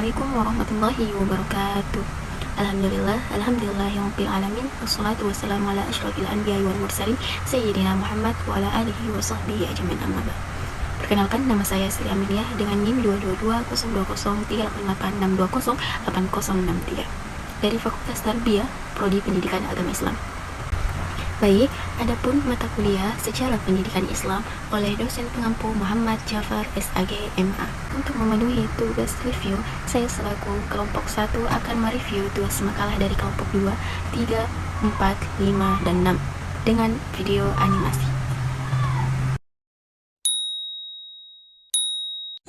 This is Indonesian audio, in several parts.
Assalamualaikum warahmatullahi wabarakatuh. Alhamdulillahirabbil alamin. Wassalatu wassalamu ala asyrofil anbiya'i wal mursalin sayyidina Muhammad wa ala alihi wa sahbihi ajmain, amma ba'd. Perkenalkan, nama saya Sri Ameliah dengan NIM 222020386208063 dari Fakultas Tarbiyah Prodi Pendidikan Agama Islam. Baik, adapun mata kuliah secara pendidikan Islam oleh dosen pengampu Muhammad Jafar SAG MA. Untuk memenuhi tugas review, saya selaku kelompok 1 akan mereview tugas makalah dari kelompok 2, 3, 4, 5, dan 6 dengan video animasi.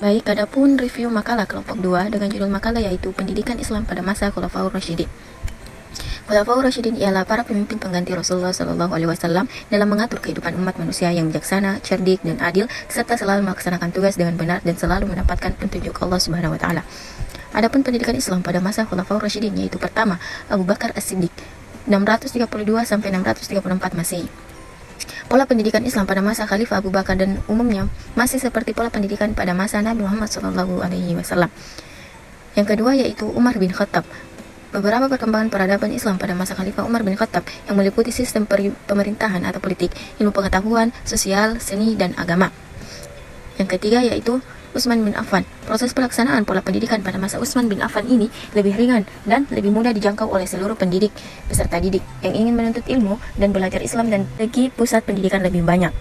Baik, adapun review makalah kelompok 2 dengan judul makalah yaitu Pendidikan Islam pada Masa Khulafaur Rasyidin. Khulafaur Rasyidin ialah para pemimpin pengganti Rasulullah SAW dalam mengatur kehidupan umat manusia yang bijaksana, cerdik, dan adil, serta selalu melaksanakan tugas dengan benar dan selalu mendapatkan petunjuk Allah Subhanahu wa Ta'ala. Adapun pendidikan Islam pada masa Khulafaur Rasyidin yaitu pertama, Abu Bakar As-Siddiq 632 sampai 634 Masehi. Pola pendidikan Islam pada masa Khalifah Abu Bakar dan umumnya masih seperti pola pendidikan pada masa Nabi Muhammad SAW. Yang kedua yaitu Umar bin Khattab. Beberapa perkembangan peradaban Islam pada masa Khalifah Umar bin Khattab yang meliputi sistem pemerintahan atau politik, ilmu pengetahuan, sosial, seni, dan agama. Yang ketiga yaitu Utsman bin Affan. Proses pelaksanaan pola pendidikan pada masa Utsman bin Affan ini lebih ringan dan lebih mudah dijangkau oleh seluruh pendidik, peserta didik yang ingin menuntut ilmu dan belajar Islam dan memiliki pusat pendidikan lebih banyak.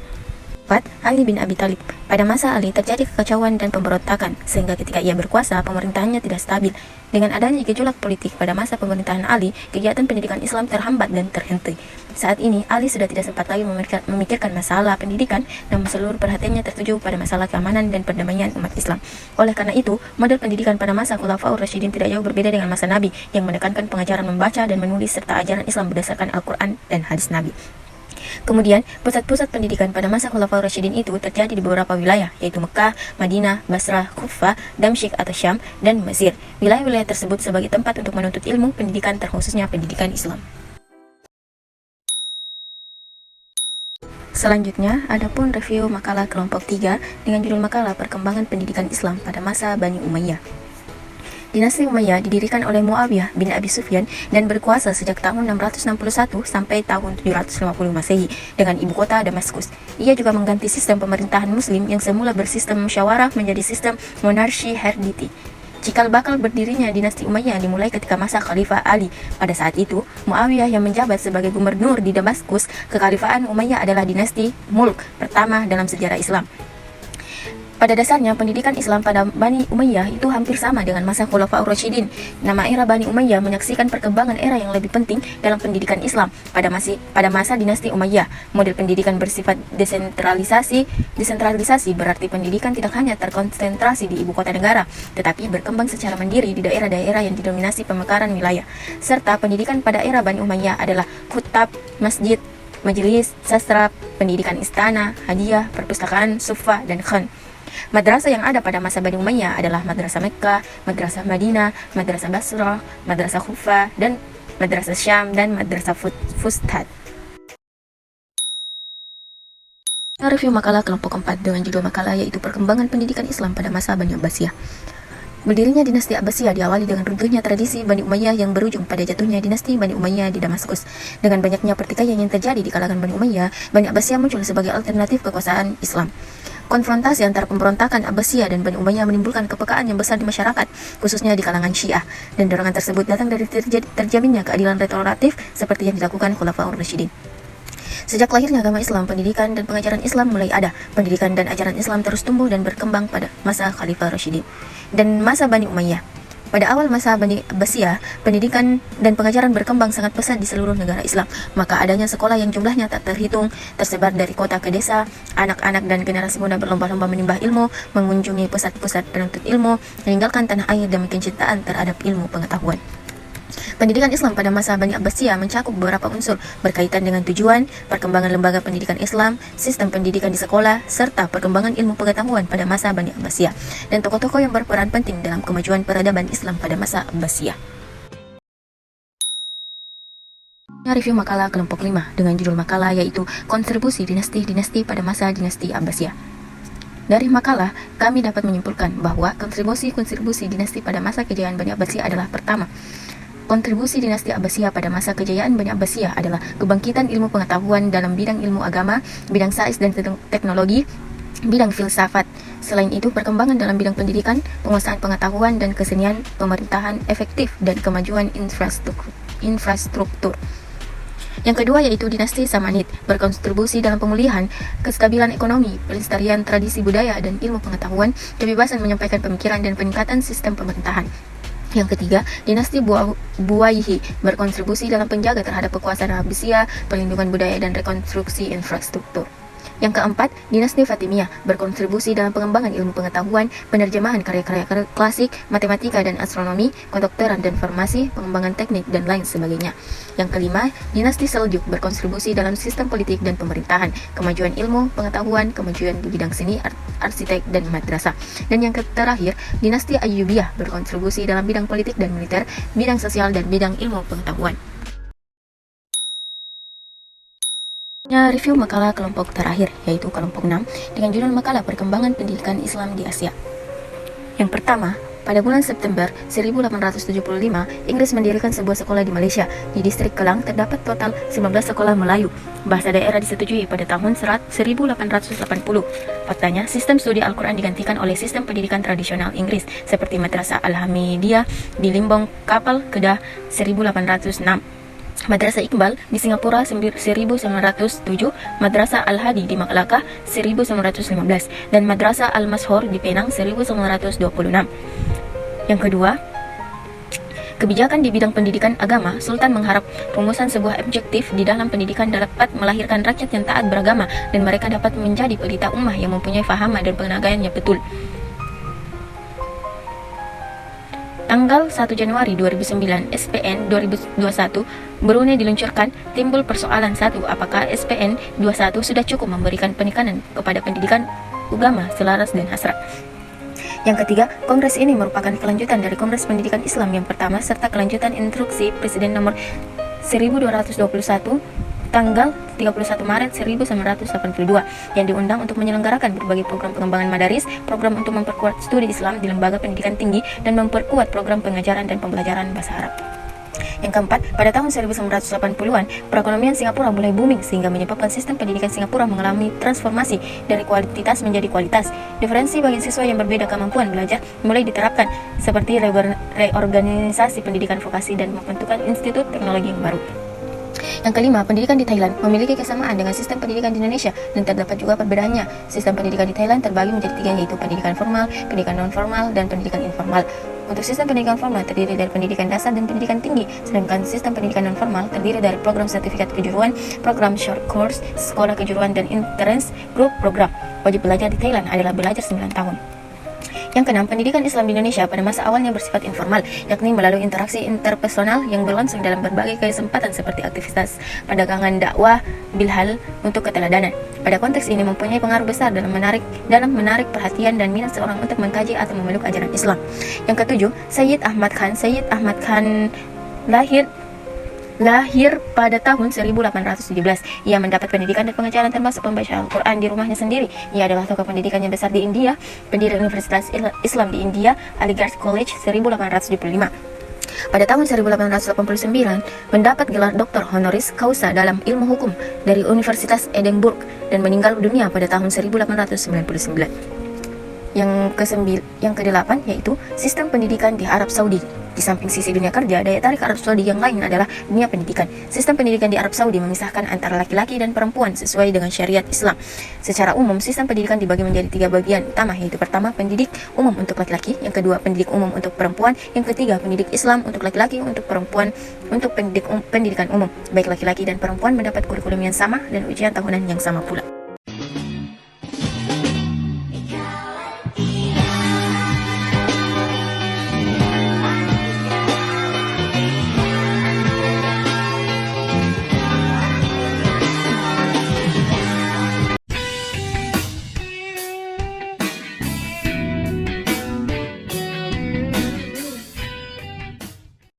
4. Ali bin Abi Thalib. Pada masa Ali terjadi kekacauan dan pemberontakan, sehingga ketika ia berkuasa, pemerintahannya tidak stabil. Dengan adanya gejolak politik pada masa pemerintahan Ali, kegiatan pendidikan Islam terhambat dan terhenti. Saat ini, Ali sudah tidak sempat lagi memikirkan masalah pendidikan, namun seluruh perhatiannya tertuju pada masalah keamanan dan perdamaian umat Islam. Oleh karena itu, model pendidikan pada masa Khulafaur Rasyidin tidak jauh berbeda dengan masa Nabi, yang menekankan pengajaran membaca dan menulis serta ajaran Islam berdasarkan Al-Quran dan hadis Nabi. Kemudian, pusat-pusat pendidikan pada masa Khulafaur Rasyidin itu terjadi di beberapa wilayah, yaitu Mekah, Madinah, Basrah, Kufah, Damsyik atau Syam, dan Mesir. Wilayah-wilayah tersebut sebagai tempat untuk menuntut ilmu pendidikan terkhususnya pendidikan Islam. Selanjutnya, adapun review makalah kelompok 3 dengan judul makalah Perkembangan Pendidikan Islam pada masa Bani Umayyah. Dinasti Umayyah didirikan oleh Muawiyah bin Abi Sufyan dan berkuasa sejak tahun 661 sampai tahun 750 Masehi dengan ibu kota Damaskus. Ia juga mengganti sistem pemerintahan muslim yang semula bersistem musyawarah menjadi sistem monarki heredity. Cikal bakal berdirinya dinasti Umayyah dimulai ketika masa Khalifah Ali. Pada saat itu, Muawiyah yang menjabat sebagai gubernur di Damaskus, kekhalifahan Umayyah adalah dinasti mulk pertama dalam sejarah Islam. Pada dasarnya, pendidikan Islam pada Bani Umayyah itu hampir sama dengan masa Khulafaur Rasyidin. Nama era Bani Umayyah menyaksikan perkembangan era yang lebih penting dalam pendidikan Islam pada masa dinasti Umayyah. Model pendidikan bersifat desentralisasi berarti pendidikan tidak hanya terkonsentrasi di ibu kota negara, tetapi berkembang secara mandiri di daerah-daerah yang didominasi pemekaran wilayah. Serta pendidikan pada era Bani Umayyah adalah kutab, masjid, majelis, sastra, pendidikan istana, hadiah, perpustakaan, sufa, dan khan. Madrasah yang ada pada masa Bani Umayyah adalah Madrasah Mekkah, Madrasah Madinah, Madrasah Basrah, Madrasah Kufah, dan Madrasah Syam, dan Madrasah Fustat. Review makalah kelompok 4 dengan judul makalah yaitu Perkembangan Pendidikan Islam pada masa Bani Abbasiyah. Berdirinya dinasti Abbasiyah diawali dengan runtuhnya tradisi Bani Umayyah yang berujung pada jatuhnya dinasti Bani Umayyah di Damaskus. Dengan banyaknya pertikaian yang terjadi di kalangan Bani Umayyah, Bani Abbasiyah muncul sebagai alternatif kekuasaan Islam. Konfrontasi antara pemberontakan Abbasiyah dan Bani Umayyah menimbulkan kepekaan yang besar di masyarakat, khususnya di kalangan Syiah, dan dorongan tersebut datang dari terjaminnya keadilan restoratif seperti yang dilakukan Khulafaur Rasyidin. Sejak lahirnya agama Islam, pendidikan dan pengajaran Islam mulai ada. Pendidikan dan ajaran Islam terus tumbuh dan berkembang pada masa Khalifah Rasyidin dan masa Bani Umayyah. Pada awal masa Bani Abbasiyah, pendidikan dan pengajaran berkembang sangat pesat di seluruh negara Islam. Maka adanya sekolah yang jumlahnya tak terhitung, tersebar dari kota ke desa. Anak-anak dan generasi muda berlomba-lomba menimba ilmu, mengunjungi pusat-pusat penuntut ilmu, meninggalkan tanah air demi kecintaan terhadap ilmu pengetahuan. Pendidikan Islam pada masa Bani Abbasiyah mencakup beberapa unsur berkaitan dengan tujuan, perkembangan lembaga pendidikan Islam, sistem pendidikan di sekolah, serta perkembangan ilmu pengetahuan pada masa Bani Abbasiyah, dan tokoh-tokoh yang berperan penting dalam kemajuan peradaban Islam pada masa Abbasiyah. Review makalah kelompok 5 dengan judul makalah yaitu Kontribusi Dinasti-Dinasti pada masa Dinasti Abbasiyah. Dari makalah, kami dapat menyimpulkan bahwa kontribusi dinasti pada masa kejayaan Bani Abbasiyah adalah: pertama, kontribusi dinasti Abbasiyah pada masa kejayaan Bani Abbasiyah adalah kebangkitan ilmu pengetahuan dalam bidang ilmu agama, bidang sains dan teknologi, bidang filsafat. Selain itu, perkembangan dalam bidang pendidikan, penguasaan pengetahuan dan kesenian, pemerintahan efektif, dan kemajuan infrastruktur. Yang kedua yaitu dinasti Samanid, berkontribusi dalam pemulihan kestabilan ekonomi, pelestarian tradisi budaya dan ilmu pengetahuan, kebebasan menyampaikan pemikiran dan peningkatan sistem pemerintahan. Yang ketiga, dinasti Buwayhi berkontribusi dalam penjaga terhadap kekuasaan Abbasiyah, perlindungan budaya dan rekonstruksi infrastruktur. Yang keempat, dinasti Fatimiyah berkontribusi dalam pengembangan ilmu pengetahuan, penerjemahan karya-karya klasik, matematika dan astronomi, kedokteran dan farmasi, pengembangan teknik dan lain sebagainya. Yang kelima, dinasti Seljuk berkontribusi dalam sistem politik dan pemerintahan, kemajuan ilmu pengetahuan, kemajuan di bidang seni, arsitek dan madrasah. Dan yang terakhir, dinasti Ayyubiyah berkontribusi dalam bidang politik dan militer, bidang sosial dan bidang ilmu pengetahuan. Review makalah kelompok terakhir, yaitu kelompok 6, dengan judul makalah perkembangan pendidikan Islam di Asia. Yang pertama, pada bulan September 1875, Inggris mendirikan sebuah sekolah di Malaysia. Di distrik Kelang terdapat total 19 sekolah Melayu. Bahasa daerah disetujui pada tahun 1880. Faktanya, sistem studi Al-Quran digantikan oleh sistem pendidikan tradisional Inggris, seperti Madrasah Al-Hamidiyah di Limbong Kapal, Kedah 1806. Madrasah Iqbal di Singapura 1907, Madrasah Al-Hadi di Malaka 1915, dan Madrasah Al-Mashhur di Penang 1926. Yang kedua, kebijakan di bidang pendidikan agama. Sultan mengharap rumusan sebuah objektif di dalam pendidikan dapat melahirkan rakyat yang taat beragama dan mereka dapat menjadi pelita ummah yang mempunyai fahaman dan penegakkan yang betul. Tanggal 1 Januari 2009, SPN 2021 Brunei diluncurkan. Timbul persoalan: 1. Apakah SPN 21 sudah cukup memberikan penekanan kepada pendidikan agama selaras dan hasrat? Yang ketiga, kongres ini merupakan kelanjutan dari Kongres Pendidikan Islam yang pertama serta kelanjutan instruksi Presiden nomor 1221 tanggal 31 Maret 1982 yang diundang untuk menyelenggarakan berbagai program pengembangan madaris, program untuk memperkuat studi Islam di lembaga pendidikan tinggi, dan memperkuat program pengajaran dan pembelajaran bahasa Arab. Yang keempat, pada tahun 1980-an, perekonomian Singapura mulai booming sehingga menyebabkan sistem pendidikan Singapura mengalami transformasi dari kuantitas menjadi kualitas. Diferensi bagi siswa yang berbeda kemampuan belajar mulai diterapkan, seperti reorganisasi pendidikan vokasi dan pembentukan institut teknologi yang baru. Yang kelima, pendidikan di Thailand memiliki kesamaan dengan sistem pendidikan di Indonesia dan terdapat juga perbedaannya. Sistem pendidikan di Thailand terbagi menjadi 3, yaitu pendidikan formal, pendidikan non-formal, dan pendidikan informal. Untuk sistem pendidikan formal terdiri dari pendidikan dasar dan pendidikan tinggi, sedangkan sistem pendidikan non-formal terdiri dari program sertifikat kejuruan, program short course, sekolah kejuruan, dan entrance group program. Wajib belajar di Thailand adalah belajar 9 tahun. Yang keenam, pendidikan Islam di Indonesia pada masa awalnya bersifat informal, yakni melalui interaksi interpersonal yang berlangsung dalam berbagai kesempatan seperti aktivitas perdagangan, dakwah, bilhal untuk keteladanan. Pada konteks ini mempunyai pengaruh besar dalam menarik perhatian dan minat seorang untuk mengkaji atau memeluk ajaran Islam. Yang ketujuh, Sayyid Ahmad Khan lahir pada tahun 1817. Ia mendapat pendidikan dan pengajaran termasuk pembaca Al-Quran di rumahnya sendiri. Ia adalah tokoh pendidikan yang besar di India, pendiri Universitas Islam di India, Aligarh College 1875. Pada tahun 1889, mendapat gelar doktor honoris causa dalam ilmu hukum dari Universitas Edinburgh dan meninggal dunia pada tahun 1899. Yang kedelapan yaitu sistem pendidikan di Arab Saudi. Di samping sisi dunia kerja, daya tarik Arab Saudi yang lain adalah dunia pendidikan. Sistem pendidikan di Arab Saudi memisahkan antara laki-laki dan perempuan sesuai dengan syariat Islam. Secara umum, sistem pendidikan dibagi menjadi 3 bagian utama, yaitu pertama, pendidik umum untuk laki-laki, yang kedua, pendidik umum untuk perempuan, yang ketiga, pendidik Islam untuk laki-laki, untuk perempuan, untuk pendidikan umum. Baik laki-laki dan perempuan mendapat kurikulum yang sama dan ujian tahunan yang sama pula.